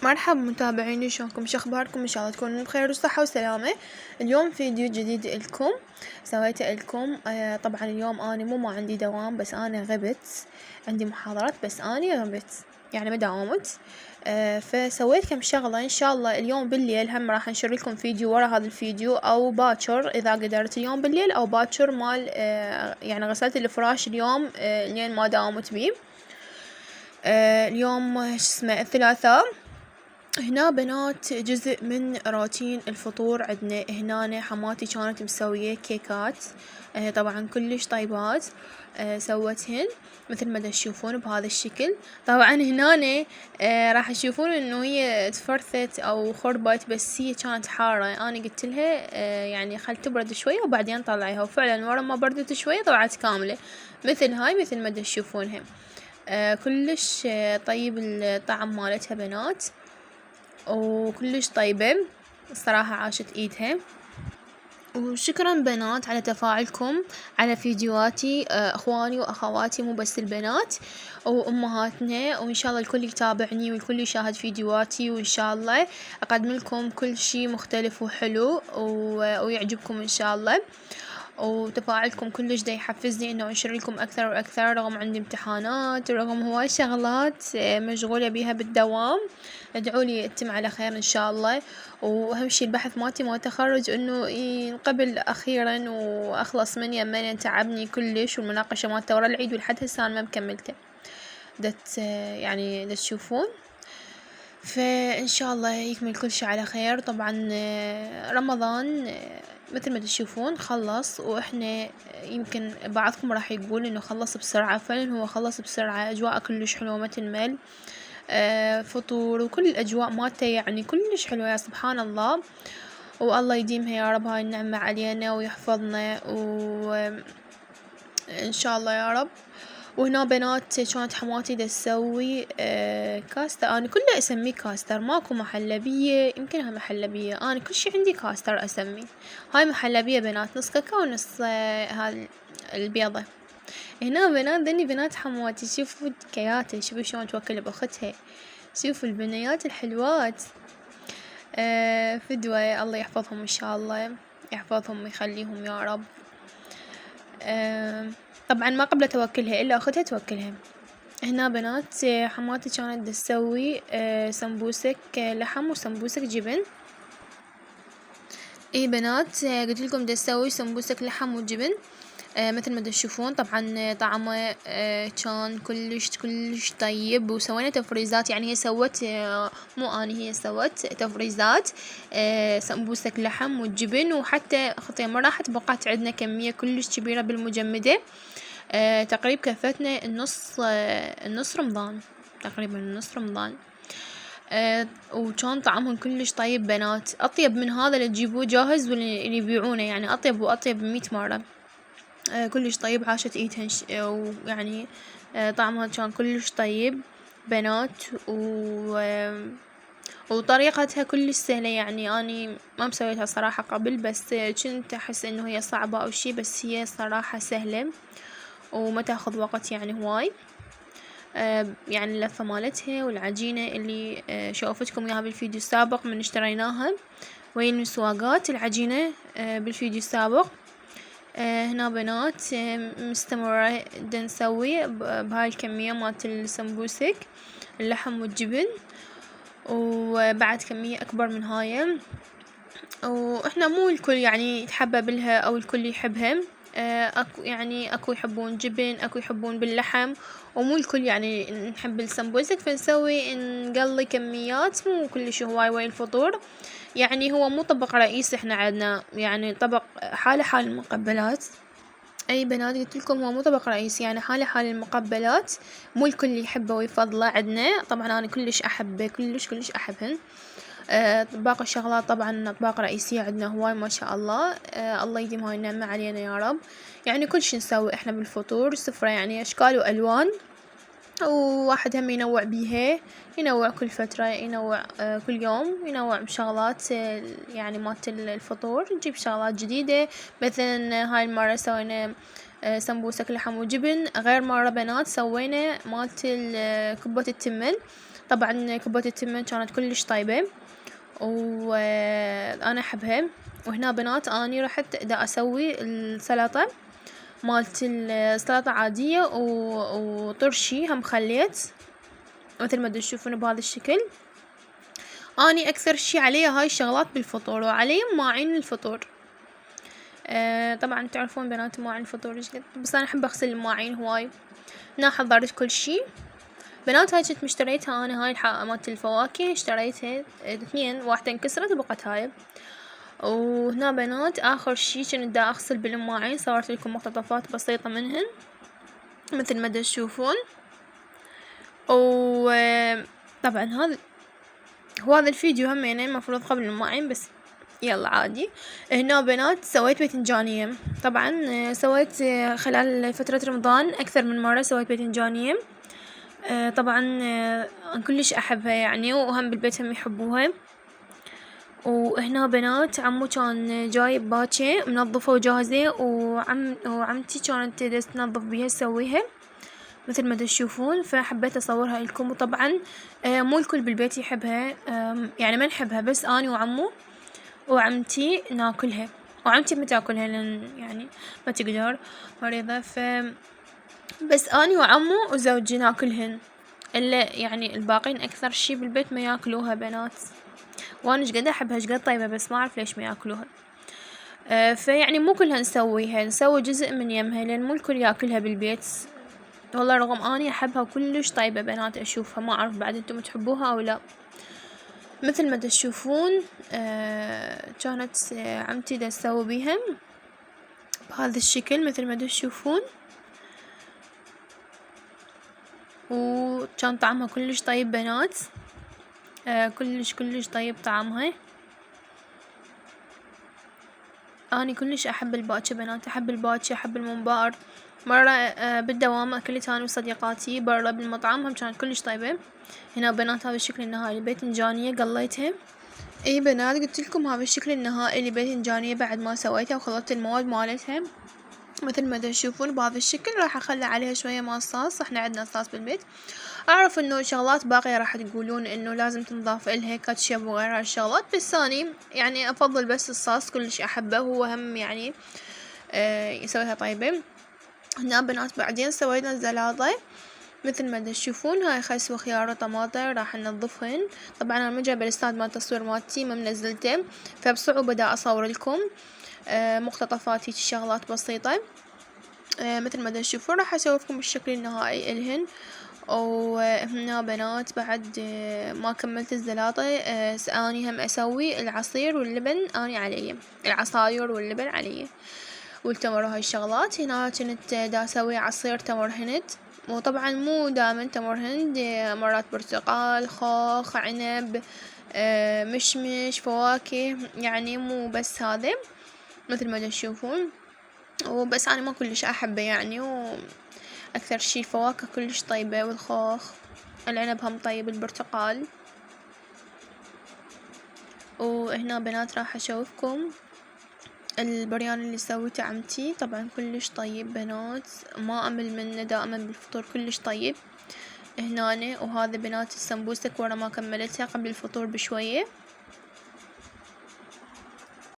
مرحبا متابعيني، شلونكم؟ شو اخباركم؟ ان شاء الله تكونوا بخير وصحة وسلامة. اليوم فيديو جديد لكم سويته لكم. طبعا اليوم اني ما عندي دوام، بس انا غبت، عندي محاضرات بس اني غبت، يعني ما داومت. فسويت كم شغلة. ان شاء الله اليوم بالليل هم راح انشر لكم فيديو ورا هذا الفيديو، او باكر اذا قدرت اليوم بالليل، او باكر مال يعني غسلت الفراش اليوم لين ما داومت بيه. اليوم الثلاثاء. هنا بنات جزء من روتين الفطور عندنا. هنا حماتي كانت مسوية كيكات، طبعا كلش طيبات. سوتهن مثل ما تشوفون بهذا الشكل. طبعا هنا راح تشوفون انه هي تفرثت او خربت، بس هي كانت حارة. انا قلت لها يعني خل تبرد شوية وبعدين طلعيها، وفعلا ورا ما بردت شوية طلعت كاملة مثل هاي، مثل ما تشوفونها. كلش طيب الطعم مالتها بنات، وكلش طيبة الصراحة، عاشت ايدها. وشكرا بنات على تفاعلكم على فيديوهاتي، اخواني واخواتي، مو بس البنات وامهاتنا، وان شاء الله الكل يتابعني والكل يشاهد فيديوهاتي، وان شاء الله اقدم لكم كل شي مختلف وحلو ويعجبكم ان شاء الله. وتفاعلكم كلش دا يحفزني انه انشر لكم اكثر واكثر، رغم عندي امتحانات ورغم هواي شغلات مشغولة بيها بالدوام. ادعولي اتم على خير ان شاء الله. واهم شي البحث مالتي مال التخرج انه ينقبل اخيرا واخلص من يمن تعبني كلش، والمناقشة مالته ورا العيد ولحد هسه انا ما مكملته. يعني تشوفون، فإن شاء الله يكمل كل شي على خير. طبعا رمضان مثل ما تشوفون خلص، وإحنا يمكن بعضكم راح يقول إنه خلص بسرعة، فعلا هو خلص بسرعة. أجواء كلش حلوة مثل مل فطور، وكل الأجواء مالته يعني كلش حلوة، يا سبحان الله. والله يديمها يا رب هاي النعمة علينا ويحفظنا، وإن شاء الله يا رب. وهنا بنات كانت حماتي تسوي كاستر. انا كله اسميه كاستر، ماكو محلبية، يمكنها محلبية، انا كل شي عندي كاستر اسميه. هاي محلبية بنات، نص كاكاو ونص هاي البيضة. هنا بنات ذني بنات حماتي، شوفوا كياتي، شوفوا شلون توكل باختها، شوفوا البنيات الحلوات. فدوة، الله يحفظهم ان شاء الله، يحفظهم ويخليهم يا رب. طبعا ما قبل توكلها الا اختها توكلها. هنا بنات حماتي كانت تسوي سمبوسك لحم وسمبوسك جبن. اي بنات قلت لكم تسوي سمبوسك لحم وجبن مثل ما تشوفون. طبعا طعمه كان كلش طيب، وسوينا تفريزات. يعني هي سوت مو اني، هي سوت تفريزات سمبوسك لحم والجبن، وحتى اختي ما راحت بقات عندنا كمية كلش كبيرة بالمجمدة. تقريبا كفتنا النص رمضان، تقريبا النص رمضان. وكان طعمهم كلش طيب بنات، اطيب من هذا اللي تجيبوه جاهز واللي يبيعونه، يعني اطيب واطيب 100 مرة. كلش طيب، عاشت ايدهن ويعني طعمها كان كلش طيب بنات. وطريقتها كلش سهلة، يعني اني ما مسويتها صراحة قبل، بس كنت احس انه هي صعبة او شي، بس هي صراحة سهلة وما تاخذ وقت يعني هواي. يعني اللفة مالتها والعجينة اللي شوفتكم اياها بالفيديو السابق من اشتريناها، وهي المسواقات العجينة بالفيديو السابق. هنا بنات مستمرة نسوي بهاي الكمية مالت السمبوسك اللحم والجبن، وبعد كمية اكبر من هاي. واحنا مو الكل يعني يتحبب لها او الكل يحبها. اكو يعني اكو يحبون جبن، اكو يحبون باللحم، ومو الكل يعني نحب السمبوسك، فنسوي نقلي كميات مو كلش هواي وين الفطور. يعني هو مو طبق رئيسي احنا عندنا، يعني طبق حال المقبلات. اي بنات قلت لكم هو مو طبق رئيسي، يعني حال المقبلات مو الكل يحبه ويفضله عندنا. طبعا انا كلش احبه، كلش احبهن. باقي الشغلات طبعا اطباق رئيسية عندنا هواي ما شاء الله. الله يديم هاي النعمة علينا يا رب. يعني كل شي نسوي احنا بالفطور سفرة، يعني اشكال والوان، وواحد هم ينوع بيها، ينوع كل فترة، ينوع كل يوم ينوع بشغلات يعني مالت الفطور، نجيب شغلات جديدة. مثلا هاي المرة سوينا سمبوسك لحم وجبن، غير مرة بنات سوينا مالت كبة التمن. طبعا كبوة التمن كانت كلش طيبة وانا احبها. وهنا بنات اني رحت دا اسوي السلطة مالت السلطة عادية وطرشي هم خليت مثل ما تشوفون بهذا الشكل. اني اكثر شي علي هاي الشغلات بالفطور وعلي مواعين الفطور. طبعا تعرفون بنات مواعين الفطور ايش قد، بس انا احب اغسل المواعين هواي. هنا حضرت كل شي بنات. هاي كنت مشتريتها انا، هاي الحلقة مالت الفواكه اشتريتها 2، واحدة انكسرت وبقت هاي. وهنا بنات اخر شي كنت دا اغسل بالمواعين، صورت لكم مقتطفات بسيطة منهن مثل ما تشوفون. طبعا هذا الفيديو هم يعني المفروض قبل المواعين بس يلا عادي. هنا بنات سويت باذنجانية. طبعا سويت خلال فترة رمضان اكثر من مرة سويت باذنجانية. طبعا كلش احبها يعني، وهم بالبيت هم يحبوها. وهنا بنات عمو كان جايب باكة منظفة وجاهزة، وعمتي كانت تنظف بيها تسويها مثل ما تشوفون، فحبيت اصورها لكم. وطبعا مو الكل بالبيت يحبها، يعني ما نحبها، بس اني وعمو وعمتي ناكلها. وعمتي ما تاكلها لان يعني ما تقدر، مريضة. بس اني وعمو وزوجي ناكلهن، الا يعني الباقين اكثر شي بالبيت ما ياكلوها بنات. وانا شقد احبها شقد طيبة، بس ما اعرف ليش ما ياكلوها. فيعني مو كلها نسويها، نسوي جزء من يمها لان مو الكل ياكلها بالبيت. والله رغم اني احبها كلش طيبة بنات اشوفها، ما اعرف بعد انتم تحبوها او لا. مثل ما تشوفون كانت عمتي دا تسوي بيها بهذا الشكل مثل ما تشوفون. وكان طعمها كلش طيب بنات، كلش طيب طعمها. اني كلش احب الباكة بنات، احب الباكة، احب الممبار. مرة بالدوام اكلت انا وصديقاتي برا بالمطعم هم كانت كلش طيبة. هنا بنات هذا الشكل النهائي الباذنجانية قليتها. اي بنات قلت لكم هذا الشكل النهائي الباذنجانية بعد ما سويتها وخلطت المواد مالتها مثل ما تشوفون بهذا الشكل. راح اخلي عليها شوية مال صوص، احنا عندنا صوص بالبيت. اعرف انه شغلات باقية راح تقولون انه لازم تنضاف الها كاتشب وغير هالشغلات، بس اني يعني افضل بس الصوص كلش احبه، هو هم يعني يسويها طيبة. هنا بنات بعدين سوينا الزلاطة مثل ما تشوفون. هاي خس وخيار وطماطم راح ننظفهن. طبعا انا ما جايبه الاستاذ مال التصوير مالتي، ما منزلته، فبصعوبة دا اصور لكم مقتطفات هيك شغلات بسيطة. مثل ما تشوفون راح اسوي لكم الشكل النهائي الهن. وهنا بنات بعد ما كملت الزلاطة اني هم اسوي العصير واللبن، اني علي العصاير واللبن علي والتمر وهاي الشغلات. هنا كنت دا اسوي عصير تمر هند، وطبعا مو دائما تمر هند، مرات برتقال، خوخ، عنب، مشمش، فواكه، يعني مو بس هذا مثل ما تشوفون. وبس انا ما كلش احبه يعني، واكثر شي الفواكه كلش طيبة، والخوخ، العنب هم طيب، البرتقال. وهنا بنات راح اشوفكم البريان اللي سويته عمتي. طبعا كلش طيب بنات، ما امل منه، دائما بالفطور كلش طيب. هنا وهذا بنات السمبوسك ورا ما كملتها قبل الفطور بشوية.